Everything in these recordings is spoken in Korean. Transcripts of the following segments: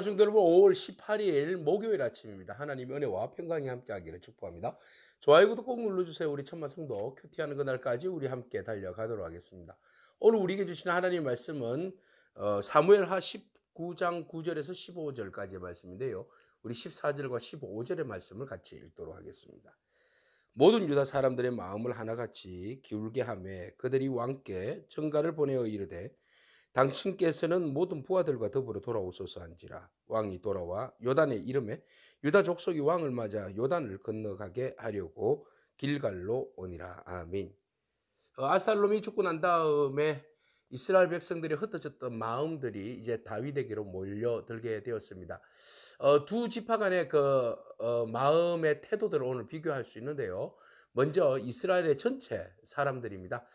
성도 여러분, 5월 18일 목요일 아침입니다. 하나님의 은혜와 평강이 함께하기를 축복합니다. 좋아요, 구독 꼭 눌러주세요. 우리 천만 성도 큐티하는 그날까지 우리 함께 달려가도록 하겠습니다. 오늘 우리에게 주시는 하나님의 말씀은 사무엘하 19장 9절에서 15절까지의 말씀인데요. 우리 14절과 15절의 말씀을 같이 읽도록 하겠습니다. 모든 유다 사람들의 마음을 하나같이 기울게 하며 그들이 왕께 전가를 보내어 이르되 당신께서는 모든 부하들과 더불어 돌아오소서 한지라. 왕이 돌아와 요단의 이름에 유다 족속이 왕을 맞아 요단을 건너가게 하려고 길갈로 오니라. 아멘. 아살롬이 죽고 난 다음에 이스라엘 백성들이 흩어졌던 마음들이 이제 다윗에게로 몰려들게 되었습니다. 두 지파 간의 마음의 태도들을 오늘 비교할 수 있는데요. 먼저 이스라엘의 전체 사람들입니다.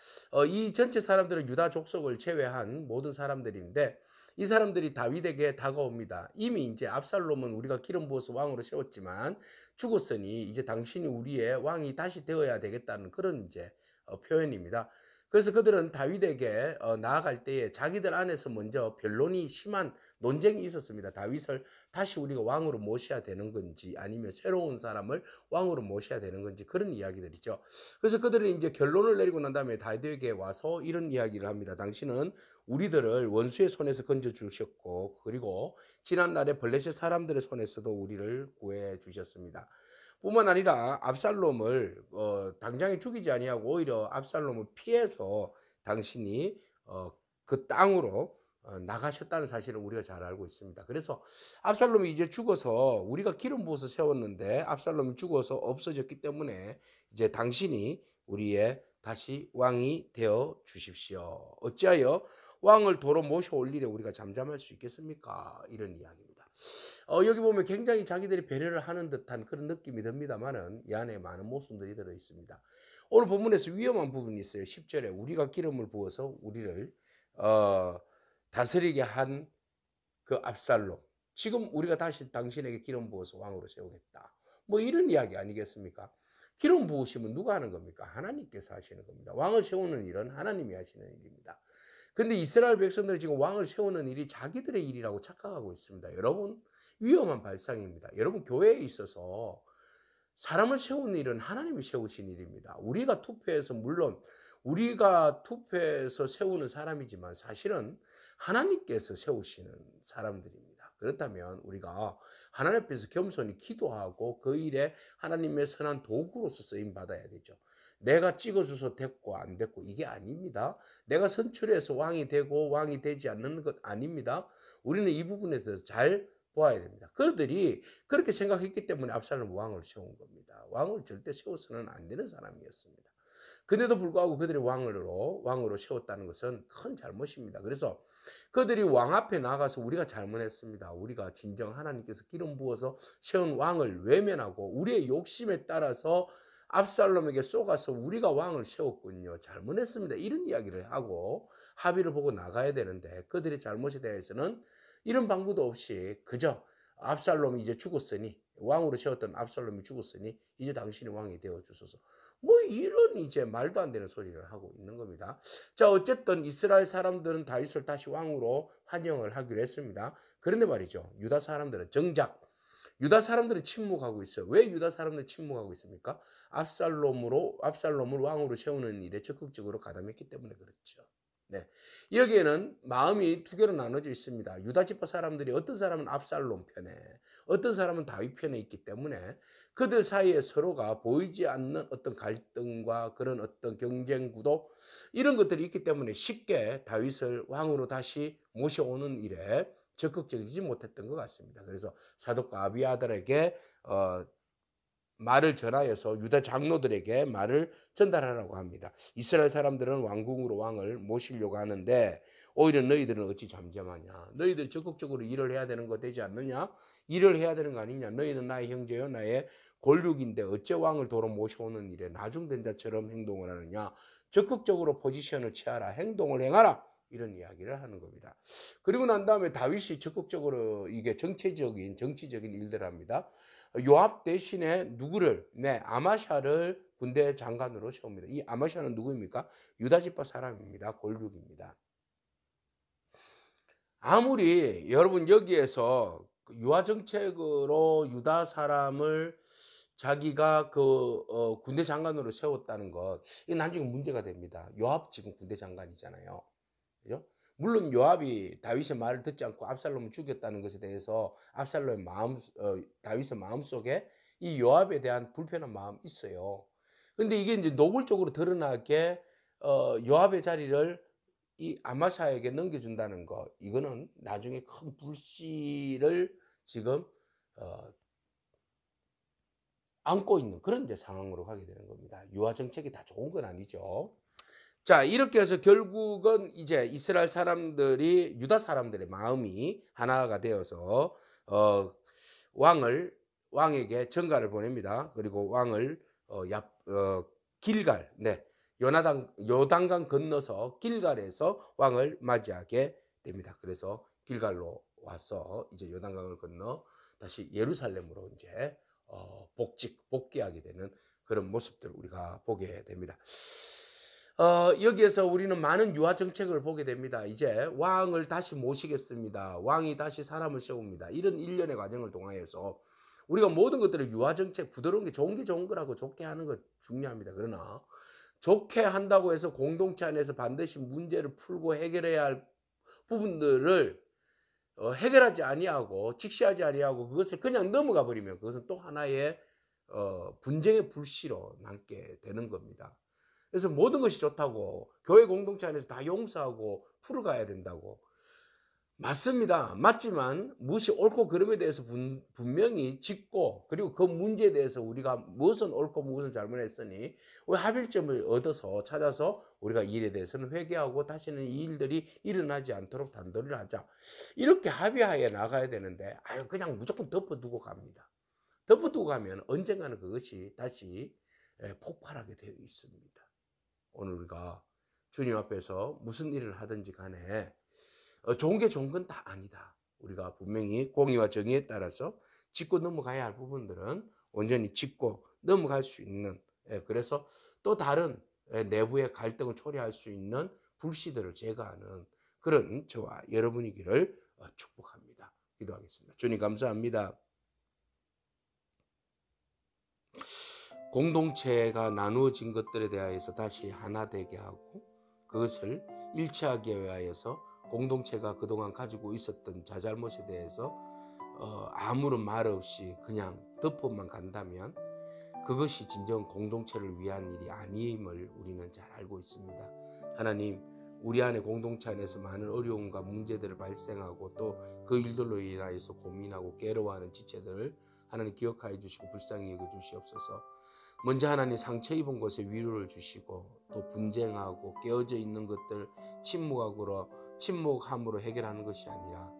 이 전체 사람들은 유다 족속을 제외한 모든 사람들인데 이 사람들이 다윗에게 다가옵니다. 이미 이제 압살롬은 우리가 기름 부어서 왕으로 세웠지만 죽었으니 이제 당신이 우리의 왕이 다시 되어야 되겠다는 그런 이제 표현입니다. 그래서 그들은 다윗에게 나아갈 때에 자기들 안에서 먼저 변론이 심한 논쟁이 있었습니다. 다윗을 다시 우리가 왕으로 모셔야 되는 건지 아니면 새로운 사람을 왕으로 모셔야 되는 건지 그런 이야기들이죠. 그래서 그들은 이제 결론을 내리고 난 다음에 다윗에게 와서 이런 이야기를 합니다. 당신은 우리들을 원수의 손에서 건져주셨고 그리고 지난날에 블레셋 사람들의 손에서도 우리를 구해 주셨습니다. 뿐만 아니라 압살롬을 당장에 죽이지 아니하고 오히려 압살롬을 피해서 당신이 그 땅으로 나가셨다는 사실을 우리가 잘 알고 있습니다. 그래서 압살롬이 이제 죽어서 우리가 기름 부어서 세웠는데 압살롬이 죽어서 없어졌기 때문에 이제 당신이 우리의 다시 왕이 되어 주십시오. 어찌하여 왕을 도로 모셔올 일에 우리가 잠잠할 수 있겠습니까? 이런 이야기입니다. 여기 보면 굉장히 자기들이 배려를 하는 듯한 그런 느낌이 듭니다만은 이 안에 많은 모순들이 들어 있습니다. 오늘 본문에서 위험한 부분이 있어요. 10절에 우리가 기름을 부어서 우리를 다스리게 한 그 압살롬. 지금 우리가 다시 당신에게 기름 부어서 왕으로 세우겠다. 뭐 이런 이야기 아니겠습니까? 기름 부으시면 누가 하는 겁니까? 하나님께서 하시는 겁니다. 왕을 세우는 일은 하나님이 하시는 일입니다. 근데 이스라엘 백성들은 지금 왕을 세우는 일이 자기들의 일이라고 착각하고 있습니다. 여러분, 위험한 발상입니다. 여러분, 교회에 있어서 사람을 세우는 일은 하나님이 세우신 일입니다. 우리가 투표해서 물론 우리가 투표해서 세우는 사람이지만 사실은 하나님께서 세우시는 사람들입니다. 그렇다면 우리가 하나님 앞에서 겸손히 기도하고 그 일에 하나님의 선한 도구로서 쓰임 받아야 되죠. 내가 찍어줘서 됐고 안 됐고 이게 아닙니다. 내가 선출해서 왕이 되고 왕이 되지 않는 것 아닙니다. 우리는 이 부분에 대해서 잘 보아야 됩니다. 그들이 그렇게 생각했기 때문에 압살롬 왕을 세운 겁니다. 왕을 절대 세워서는 안 되는 사람이었습니다. 근데도 불구하고 그들이 왕으로 세웠다는 것은 큰 잘못입니다. 그래서 그들이 왕 앞에 나가서 우리가 잘못했습니다. 우리가 진정 하나님께서 기름 부어서 세운 왕을 외면하고 우리의 욕심에 따라서 압살롬에게 쏘가서 우리가 왕을 세웠군요. 잘못했습니다. 이런 이야기를 하고 합의를 보고 나가야 되는데 그들의 잘못에 대해서는 이런 방법도 없이 그저 압살롬이 이제 죽었으니 왕으로 세웠던 압살롬이 죽었으니 이제 당신이 왕이 되어 주소서. 뭐 이런 이제 말도 안 되는 소리를 하고 있는 겁니다. 자, 어쨌든 이스라엘 사람들은 다윗을 다시 왕으로 환영을 하기로 했습니다. 그런데 말이죠. 유다 사람들은 정작 유다 사람들이 침묵하고 있어요. 왜 유다 사람들이 침묵하고 있습니까? 압살롬을 왕으로 세우는 일에 적극적으로 가담했기 때문에 그렇죠. 네. 여기에는 마음이 두 개로 나눠져 있습니다. 유다 지파 사람들이 어떤 사람은 압살롬 편에, 어떤 사람은 다윗 편에 있기 때문에 그들 사이에 서로가 보이지 않는 어떤 갈등과 그런 어떤 경쟁 구도 이런 것들이 있기 때문에 쉽게 다윗을 왕으로 다시 모셔오는 일에 적극적이지 못했던 것 같습니다. 그래서 사독과 아비아들에게 말을 전하여서 유다 장로들에게 말을 전달하라고 합니다. 이스라엘 사람들은 왕궁으로 왕을 모시려고 하는데 오히려 너희들은 어찌 잠잠하냐. 너희들 적극적으로 일을 해야 되는 거 되지 않느냐. 일을 해야 되는 거 아니냐. 너희는 나의 형제요 나의 골육인데 어째 왕을 도로 모셔오는 일에 나중된 자처럼 행동을 하느냐. 적극적으로 포지션을 취하라. 행동을 행하라. 이런 이야기를 하는 겁니다. 그리고 난 다음에 다윗이 적극적으로 이게 정치적인 일들을 합니다. 요압 대신에 누구를? 네, 아마샤를 군대 장관으로 세웁니다. 이 아마샤는 누구입니까? 유다 지파 사람입니다. 골육입니다. 아무리 여러분 여기에서 유화 정책으로 유다 사람을 자기가 군대 장관으로 세웠다는 것, 이게 나중에 문제가 됩니다. 요압 지금 군대 장관이잖아요. 그죠? 물론 요압이 다윗의 말을 듣지 않고 압살롬을 죽였다는 것에 대해서 압살롬의 다윗의 마음속에 이 요압에 대한 불편한 마음이 있어요. 근데 이게 이제 노골적으로 드러나게 요압의 자리를 이 아마사에게 넘겨준다는 것, 이거는 나중에 큰 불씨를 지금 안고 있는 그런 이제 상황으로 가게 되는 겁니다. 유화 정책이 다 좋은 건 아니죠. 자, 이렇게 해서 결국은 이제 이스라엘 사람들이 유다 사람들의 마음이 하나가 되어서 왕에게 전가를 보냅니다. 그리고 왕을 길갈, 네, 요단강 건너서 길갈에서 왕을 맞이하게 됩니다. 그래서 길갈로 와서 이제 요단강을 건너 다시 예루살렘으로 이제 복귀하게 되는 그런 모습들을 우리가 보게 됩니다. 여기에서 우리는 많은 유화 정책을 보게 됩니다. 이제 왕을 다시 모시겠습니다. 왕이 다시 사람을 세웁니다. 이런 일련의 과정을 통하여서 우리가 모든 것들을 유화 정책, 부드러운 게 좋은 거라고 좋게 하는 것 중요합니다. 그러나 좋게 한다고 해서 공동체 안에서 반드시 문제를 풀고 해결해야 할 부분들을 해결하지 아니하고 직시하지 아니하고 그것을 그냥 넘어가 버리면 그것은 또 하나의 분쟁의 불씨로 남게 되는 겁니다. 그래서 모든 것이 좋다고 교회 공동체 안에서 다 용서하고 풀어가야 된다고. 맞습니다. 맞지만 무엇이 옳고 그름에 대해서 분명히 짚고, 그리고 그 문제에 대해서 우리가 무엇은 옳고 무엇은 잘못했으니 우리 합일점을 얻어서 찾아서 우리가 이 일에 대해서는 회개하고 다시는 이 일들이 일어나지 않도록 단도리를 하자. 이렇게 합의하에 나가야 되는데 그냥 무조건 덮어두고 갑니다. 덮어두고 가면 언젠가는 그것이 다시 폭발하게 되어 있습니다. 오늘 우리가 주님 앞에서 무슨 일을 하든지 간에 좋은 게 좋은 건 다 아니다. 우리가 분명히 공의와 정의에 따라서 짚고 넘어가야 할 부분들은 온전히 짚고 넘어갈 수 있는, 그래서 또 다른 내부의 갈등을 초래할 수 있는 불씨들을 제거하는 그런 저와 여러분이기를 축복합니다. 기도하겠습니다. 주님 감사합니다. 공동체가 나누어진 것들에 대하여서 다시 하나 되게 하고 그것을 일치하기 위하여서 공동체가 그동안 가지고 있었던 자잘못에 대해서 아무런 말 없이 그냥 덮어만 간다면 그것이 진정 공동체를 위한 일이 아님을 우리는 잘 알고 있습니다. 하나님, 우리 안에 공동체 안에서 많은 어려움과 문제들을 발생하고 또 그 일들로 인하여서 고민하고 괴로워하는 지체들을 하나님 기억하여 주시고 불쌍히 여겨 주시옵소서. 먼저 하나님 상처 입은 곳에 위로를 주시고 또 분쟁하고 깨어져 있는 것들 침묵함으로 해결하는 것이 아니라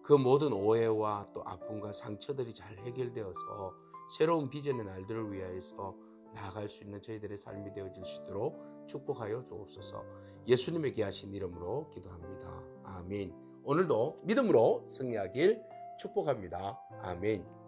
그 모든 오해와 또 아픔과 상처들이 잘 해결되어서 새로운 비전의 날들을 위하여서 나아갈 수 있는 저희들의 삶이 되어질 수 있도록 축복하여 주옵소서. 예수님의 귀하신 이름으로 기도합니다. 아멘. 오늘도 믿음으로 승리하길 축복합니다. 아멘.